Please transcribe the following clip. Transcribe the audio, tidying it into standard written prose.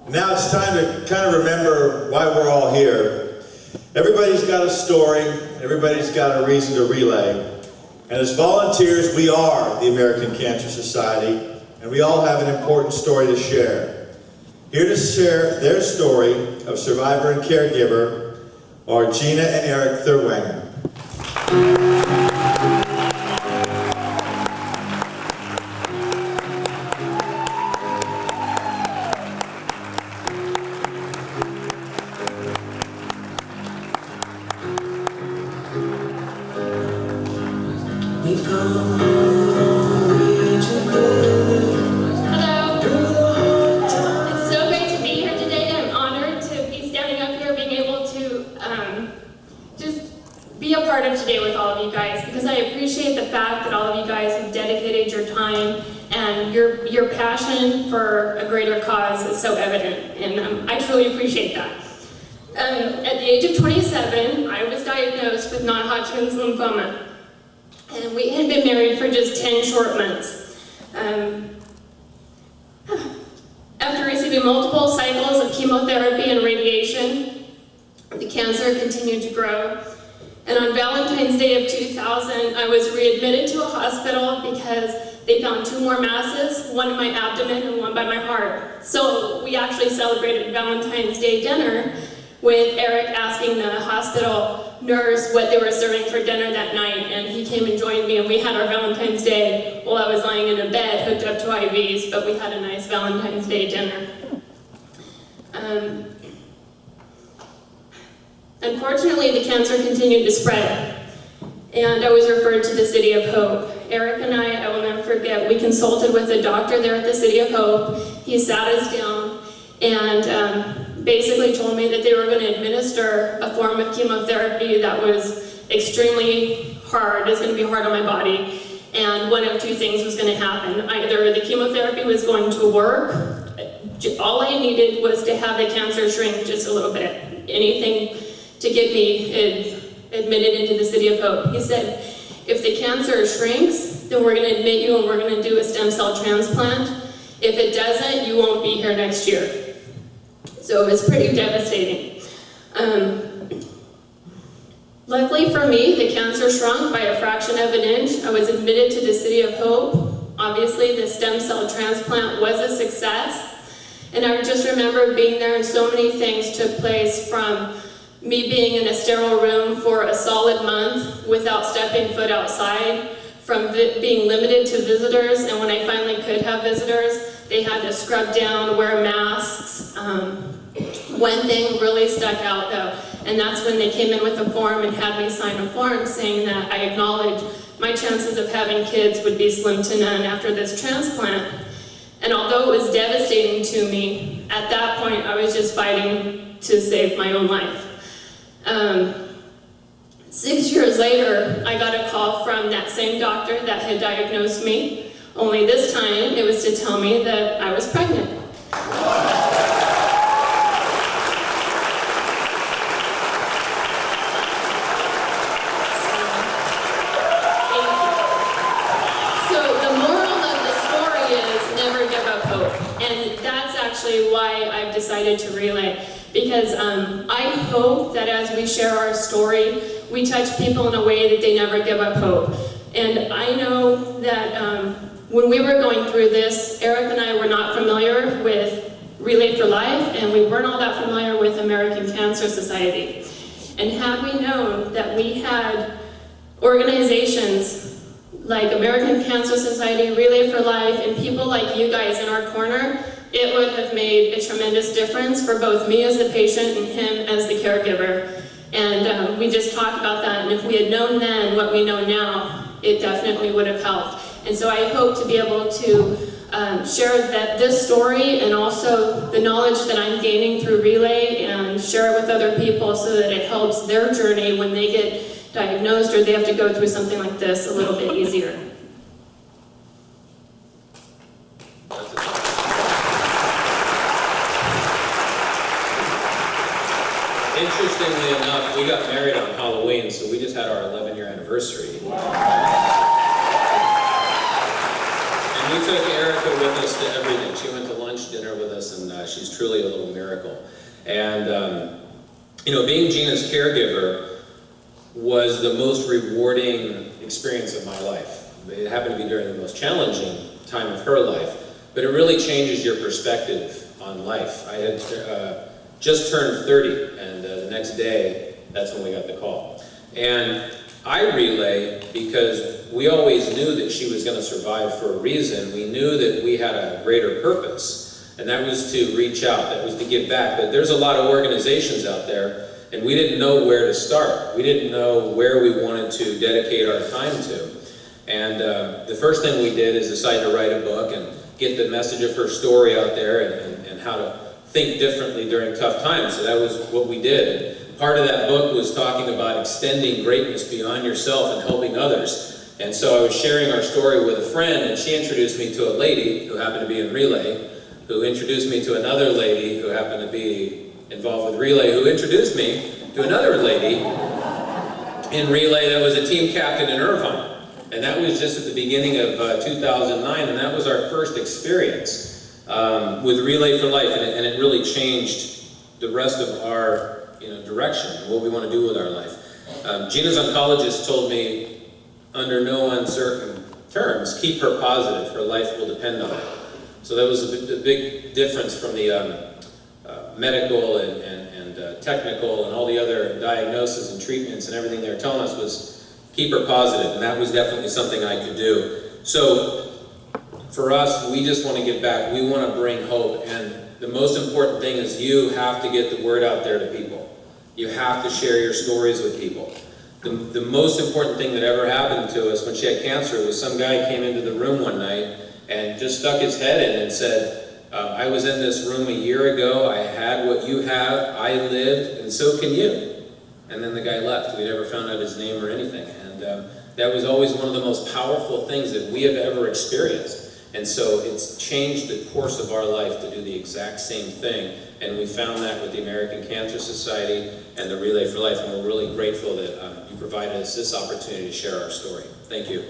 Now it's time to kind of remember why we're all here. Everybody's got a story, everybody's got a reason to relay. And as volunteers, we are the American Cancer Society, and we all have an important story to share. Here to share their story of survivor and caregiver are Gina and Erik Therwanger. Be a part of today with all of you guys, because I appreciate the fact that all of you guys have dedicated your time, and your passion for a greater cause is so evident, and I truly appreciate that. At the age of 27, I was diagnosed with non-Hodgkin's lymphoma, and we had been married for just 10 short months. After receiving multiple cycles of chemotherapy and radiation, the cancer continued to grow. And on Valentine's Day of 2000, I was readmitted to a hospital because they found 2 more masses, one in my abdomen and one by my heart. So we actually celebrated Valentine's Day dinner with Erik asking the hospital nurse what they were serving for dinner that night, and he came and joined me, and we had our Valentine's Day while I was lying in a bed hooked up to IVs, but we had a nice Valentine's Day dinner. Unfortunately, the cancer continued to spread, and I was referred to the City of Hope. Erik and I will never forget, we consulted with a doctor there at the City of Hope. He sat us down and basically told me that they were going to administer a form of chemotherapy that was extremely hard, it's going to be hard on my body, and one of 2 things was going to happen. Either the chemotherapy was going to work, all I needed was to have the cancer shrink just a little bit, anything to get me admitted into the City of Hope. He said, if the cancer shrinks, then we're going to admit you and we're going to do a stem cell transplant. If it doesn't, you won't be here next year. So it was pretty devastating. Luckily for me, the cancer shrunk by a fraction of an inch. I was admitted to the City of Hope. Obviously, the stem cell transplant was a success. And I just remember being there, and so many things took place, from me being in a sterile room for a solid month without stepping foot outside, from being limited to visitors, and when I finally could have visitors, they had to scrub down, wear masks. One thing really stuck out though, and that's when they came in with a form and had me sign a form saying that I acknowledge my chances of having kids would be slim to none after this transplant. And although it was devastating to me, at that point I was just fighting to save my own life. 6 years later, I got a call from that same doctor that had diagnosed me, only this time it was to tell me that I was pregnant. So the moral of the story is never give up hope, and that's actually why I've decided to relay. Because I hope that as we share our story, we touch people in a way that they never give up hope. And I know that when we were going through this, Erik and I were not familiar with Relay for Life, and we weren't all that familiar with American Cancer Society. And had we known that we had organizations like American Cancer Society, Relay for Life, and people like you guys in our corner, it would have made a tremendous difference for both me as the patient and him as the caregiver. And we just talked about that, and if we had known then what we know now, it definitely would have helped. And so I hope to be able to share this story and also the knowledge that I'm gaining through Relay and share it with other people so that it helps their journey when they get diagnosed or they have to go through something like this a little bit easier. Interestingly enough, we got married on Halloween, so we just had our 11-year anniversary. And we took Erica with us to everything. She went to lunch, dinner with us, and she She's truly a little miracle. And, you know, being Gina's caregiver was the most rewarding experience of my life. It happened to be during the most challenging time of her life, but it really changes your perspective on life. I had just turned 30, and the next day, that's when we got the call. And I relay because we always knew that she was going to survive for a reason. We knew that we had a greater purpose, and that was to reach out, that was to give back. But there's a lot of organizations out there, and we didn't know where to start. We didn't know where we wanted to dedicate our time to. And the first thing we did is decide to write a book and get the message of her story out there and how to think differently during tough times. So that was what we did. And part of that book was talking about extending greatness beyond yourself and helping others. And so I was sharing our story with a friend, and she introduced me to a lady who happened to be in Relay, who introduced me to another lady who happened to be involved with Relay, who introduced me to another lady in Relay that was a team captain in Irvine. And that was just at the beginning of 2009, and that was our first experience with Relay for Life, and it really changed the rest of our direction and what we want to do with our life. Gina's oncologist told me, under no uncertain terms, keep her positive, her life will depend on it. So that was a big difference from the medical and technical and all the other diagnoses and treatments and everything they were telling us was keep her positive, and that was definitely something I could do. So for us, we just want to give back. We want to bring hope, and the most important thing is you have to get the word out there to people. You have to share your stories with people. The most important thing that ever happened to us when she had cancer was some guy came into the room one night and just stuck his head in and said, I was in this room a year ago, I had what you have, I lived, and so can you. And then the guy left. We never found out his name or anything. And that was always one of the most powerful things that we have ever experienced. And so it's changed the course of our life to do the exact same thing. And we found that with the American Cancer Society and the Relay for Life. And we're really grateful that you provided us this opportunity to share our story. Thank you.